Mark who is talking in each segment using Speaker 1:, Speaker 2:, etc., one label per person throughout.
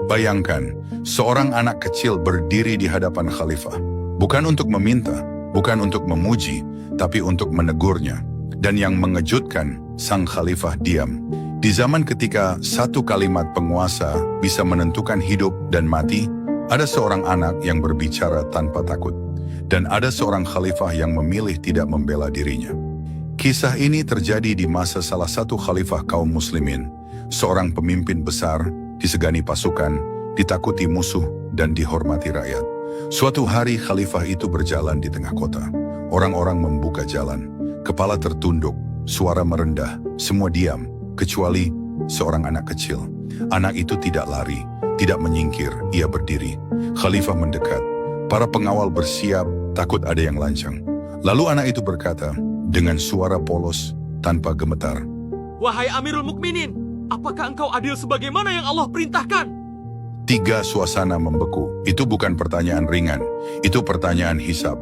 Speaker 1: Bayangkan, seorang anak kecil berdiri di hadapan khalifah. Bukan untuk meminta, bukan untuk memuji, tapi untuk menegurnya. Dan yang mengejutkan, sang khalifah diam. Di zaman ketika satu kalimat penguasa bisa menentukan hidup dan mati, ada seorang anak yang berbicara tanpa takut. Dan ada seorang khalifah yang memilih tidak membela dirinya. Kisah ini terjadi di masa salah satu khalifah kaum muslimin, seorang pemimpin besar, disegani pasukan, ditakuti musuh, dan dihormati rakyat. Suatu hari khalifah itu berjalan di tengah kota. Orang-orang membuka jalan, kepala tertunduk, suara merendah, semua diam, kecuali seorang anak kecil. Anak itu tidak lari, tidak menyingkir, ia berdiri. Khalifah mendekat, para pengawal bersiap, takut ada yang lancang. Lalu anak itu berkata, dengan suara polos, tanpa gemetar,
Speaker 2: "Wahai Amirul Mukminin, apakah engkau adil sebagaimana yang Allah perintahkan?"
Speaker 1: Tiga suasana membeku. Itu bukan pertanyaan ringan, itu pertanyaan hisab.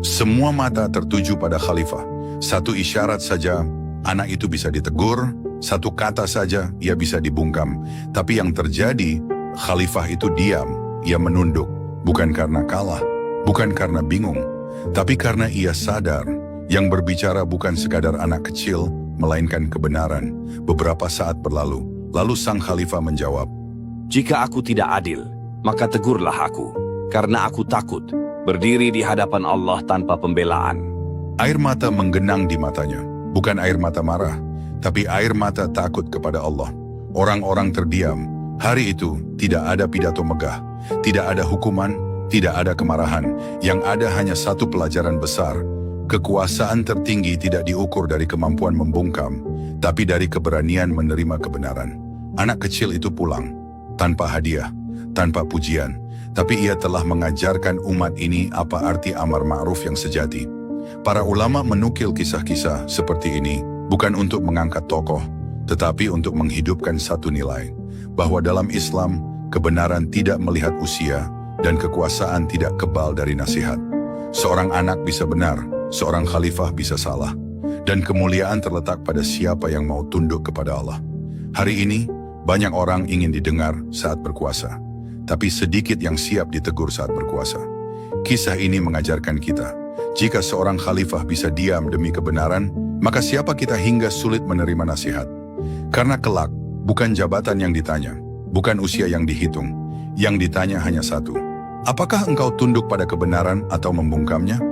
Speaker 1: Semua mata tertuju pada khalifah. Satu isyarat saja, anak itu bisa ditegur. Satu kata saja, ia bisa dibungkam. Tapi yang terjadi, khalifah itu diam. Ia menunduk, bukan karena kalah, bukan karena bingung, tapi karena ia sadar, yang berbicara bukan sekadar anak kecil, melainkan kebenaran. Beberapa saat berlalu, lalu sang khalifah menjawab,
Speaker 3: "Jika aku tidak adil, maka tegurlah aku, karena aku takut berdiri di hadapan Allah tanpa pembelaan."
Speaker 1: Air mata menggenang di matanya, bukan air mata marah, tapi air mata takut kepada Allah. Orang-orang terdiam. Hari itu tidak ada pidato megah, tidak ada hukuman, tidak ada kemarahan. Yang ada hanya satu pelajaran besar. Kekuasaan tertinggi tidak diukur dari kemampuan membungkam, tapi dari keberanian menerima kebenaran. Anak kecil itu pulang, tanpa hadiah, tanpa pujian, tapi ia telah mengajarkan umat ini apa arti amar ma'ruf yang sejati. Para ulama menukil kisah-kisah seperti ini bukan untuk mengangkat tokoh, tetapi untuk menghidupkan satu nilai, bahwa dalam Islam, kebenaran tidak melihat usia dan kekuasaan tidak kebal dari nasihat. Seorang anak bisa benar, seorang khalifah bisa salah, dan kemuliaan terletak pada siapa yang mau tunduk kepada Allah. Hari ini, banyak orang ingin didengar saat berkuasa, tapi sedikit yang siap ditegur saat berkuasa. Kisah ini mengajarkan kita, jika seorang khalifah bisa diam demi kebenaran, maka siapa kita hingga sulit menerima nasihat. Karena kelak, bukan jabatan yang ditanya, bukan usia yang dihitung, yang ditanya hanya satu. Apakah engkau tunduk pada kebenaran atau membungkamnya?